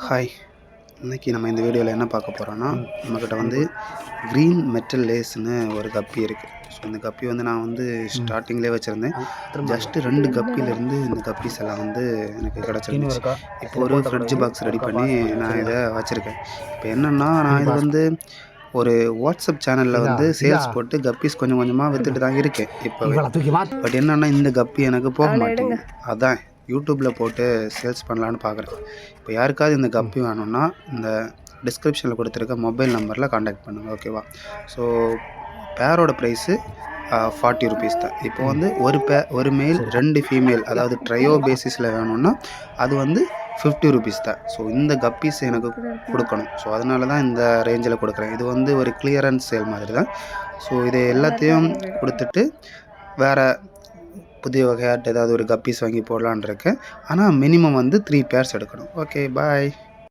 Hi, இன்னைக்கு நம்ம இந்த வீடியோவில் என்ன பார்க்க போகிறோன்னா, நம்மக்கிட்ட வந்து க்ரீன் மெட்டல் லேஸ்னு ஒரு கப்பி இருக்குது. ஸோ இந்த கப்பி வந்து நான் வந்து ஸ்டார்டிங்லேயே வச்சுருந்தேன். ஜஸ்ட்டு 2 கப்பிலேருந்து இந்த கப்பீஸ் எல்லாம் வந்து எனக்கு கிடச்சிருந்துச்சு. இப்போ ஒரு ஃப்ரிட்ஜ் பாக்ஸ் ரெடி பண்ணி நான் இதை வச்சுருக்கேன். இப்போ என்னென்னா, நான் இது வந்து ஒரு வாட்ஸ்அப் சேனலில் வந்து சேல்ஸ் போட்டு கப்பீஸ் கொஞ்சம் கொஞ்சமாக விற்றுட்டு தான் இருக்கேன் இப்போவே. பட் என்னென்னா, இந்த கப்பி எனக்கு போக மாட்டேங்குது. அதான் யூடியூப்பில் போட்டு சேல்ஸ் பண்ணலான்னு பார்க்குறேன். இப்போ யாருக்காவது இந்த கப்பி வேணும்னா இந்த டிஸ்கிரிப்ஷனில் கொடுத்துருக்க மொபைல் நம்பரில் காண்டாக்ட் பண்ணுங்கள், ஓகேவா? ஸோ பேரோட ப்ரைஸு 40 ருபீஸ் தான். இப்போ வந்து ஒரு மேல் 2 ஃபீமேல், அதாவது ட்ரையோ பேசிஸில் வேணும்னா அது வந்து 50 ருபீஸ் தான். ஸோ இந்த கப்பீஸ் எனக்கு கொடுக்கணும். ஸோ அதனால தான் இந்த ரேஞ்சில் கொடுக்குறேன். இது வந்து ஒரு கிளியரன்ஸ் சேல் மாதிரி தான். ஸோ இதை எல்லாத்தையும் கொடுத்துட்டு வேறு புதிய வகையாட்டு ஏதாவது ஒரு கப்பீஸ் வாங்கி போடலான் இருக்கேன். ஆனால் மினிமம் வந்து 3 பேர்ஸ் எடுக்கணும். ஓகே, பாய்.